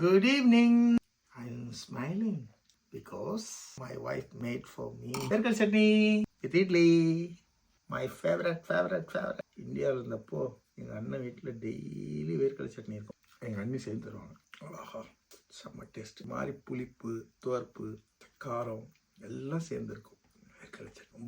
Good evening. I'm smiling because my wife made for me வேர்க்கல் chutney with idli. My favorite. இந்தியாவில் இருந்தப்போ எங்கள் அண்ணன் வீட்டில் டெய்லி வேர்க்கல் சட்னி இருக்கும். எங்கள் அண்ணி செய்து தருவாங்க. ஆஹா, செம்ம டேஸ்ட். மாதிரி புளிப்பு, துவர்ப்பு, காரம் எல்லாம் சேர்ந்துருக்கும்.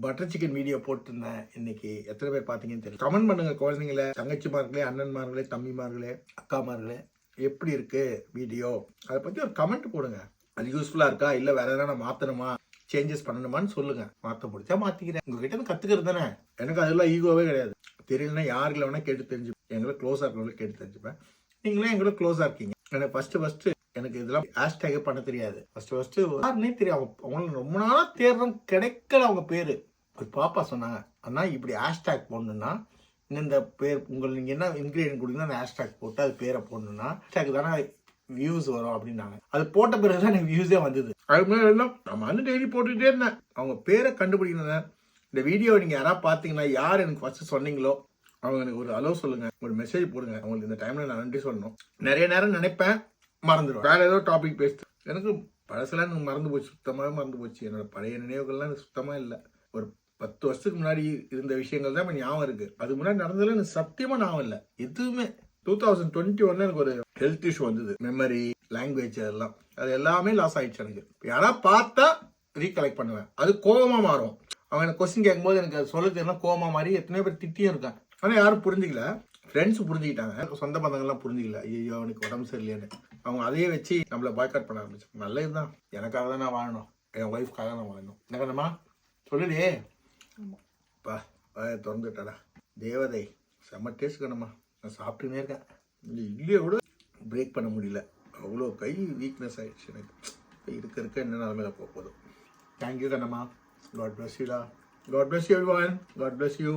பட்டர் சிக்கன் வீடியோ போட்டிருந்தேன். இன்னைக்கு எத்தனை பேர் பார்த்தீங்கன்னு தெரியல. கமெண்ட் பண்ணுங்க குழந்தைங்களே, தங்கச்சிமார்களே, அண்ணன்மார்களே, தம்பிமார்களே, அக்காமார்களே, எப்படி இருக்கு வீடியோ, அதை பற்றி ஒரு கமெண்ட் போடுங்க. அது யூஸ்ஃபுல்லாக இருக்கா, இல்லை வேற எதனா மாற்றணுமா, சேஞ்சஸ் பண்ணணுமான்னு சொல்லுங்க. மாற்ற முடிச்சா மாற்றிக்கிறேன். உங்ககிட்ட இருந்து கற்றுக்கிறது தானே. எனக்கு அதெல்லாம் ஈகோவே கிடையாது. தெரியலன்னா யாருல வேணா கேட்டு தெரிஞ்சுப்பேன். எங்களை க்ளோஸாக இருக்கிறவங்களே கேட்டு தெரிஞ்சுப்பேன். நீங்களும் எங்களுக்கு க்ளோஸாக இருக்கீங்க. எனக்கு ஃபர்ஸ்ட் எனக்கு இதெல்லாம் ஹேஷ்டேக் பண்ண தெரியாது. ஃபர்ஸ்ட் யாருன்னே தெரியும். அவங்களுக்கு ரொம்ப நாளாக தேடுறோம், கிடைக்கல அவங்க பேர். ஒரு பாப்பா சொன்னாங்க, அண்ணா இப்படி ஹேஷ்டேக் போடணுன்னா இந்த பேர் உங்களுக்கு நீங்கள் என்ன இன்க்ரீடியன்ட் கொடுத்தீங்கன்னா அந்த ஹேஷ்டேக் போட்டு அது பேரை போடணுன்னா ஹேஷ்டேக் தானே வியூஸ் வரும் அப்படின்னாங்க. அது போட்ட பிறகு தான் எனக்கு வியூஸே வந்தது. அது முன்னாடி எல்லாம் நம்ம வந்து டெய்லி போட்டுகிட்டே இருந்தேன். அவங்க பேரை கண்டுபிடிக்கணும். இந்த வீடியோ நீங்கள் யாராவது பார்த்தீங்கன்னா, யார் எனக்கு ஃபர்ஸ்ட் சொன்னீங்களோ அவங்க எனக்கு ஒரு அலோ சொல்லுங்க, ஒரு மெசேஜ் போடுங்க. அவங்களுக்கு இந்த டைம்ல நான் நன்றி சொல்லணும். நிறைய நேரம் நினைப்பேன், மறந்துடுவேன். வேற ஏதோ டாபிக் பேசுது. எனக்கு பழசெல்லாம் எனக்கு மறந்து போச்சு, சுத்தமாகவே மறந்து போச்சு. என்னோட பழைய நினைவுகள்லாம் எனக்கு சுத்தமாக இல்லை. ஒரு 10 வருஷத்துக்கு முன்னாடி இருந்த விஷயங்கள் தான் இப்போ ஞாபகம் இருக்கு. அதுக்கு முன்னாடி நடந்ததுல எனக்கு சத்தியமா ஞாபகம் இல்லை எதுவுமே. 2021 எனக்கு ஒரு ஹெல்த் இஷ்யூ வந்தது. மெமரி, லாங்குவேஜ் அதெல்லாம் அது எல்லாமே லாஸ் ஆயிடுச்சு எனக்கு. யாராவது பார்த்தா ரீகலெக்ட் பண்ணுவேன். அது கோபமா மாறும். அவங்க எனக்கு கொஸ்டின் கேட்கும்போது எனக்கு அது சொல்ல தெரியல, கோபமா மாறி எத்தனையோ பேர் திட்டியும் இருக்கேன். ஆனால் யாரும் புரிஞ்சிக்கல. ஃப்ரெண்ட்ஸ் புரிஞ்சுக்கிட்டாங்க, சொந்த பந்தங்கள்லாம் புரிஞ்சிக்கல. ஐயோ அவனுக்கு உடம்பு சரியில்லைன்னு. அவங்க அதையே வச்சு நம்மளை பாய்காட் பண்ண ஆரம்பிச்சு. நல்லதுதான், எனக்காக தான் நான் வாழணும், என் ஒய்ஃப்காக நான் வாழணும். என்ன கண்ணம்மா சொல்லுடே. பா திறந்துட்டாடா தேவதை. செம்ம டேஸ்ட் கண்ணம்மா. நான் சாப்பிட்டுனே இருக்கேன். இந்த இட்லியை கூட பிரேக் பண்ண முடியல. அவ்வளோ கை வீக்னஸ் ஆயிடுச்சு எனக்கு. இருக்க என்ன நிலமையில போதும். தேங்க்யூ கண்ணம்மா. காட் பிளஸ் யூடா. God bless you everyone. God bless you.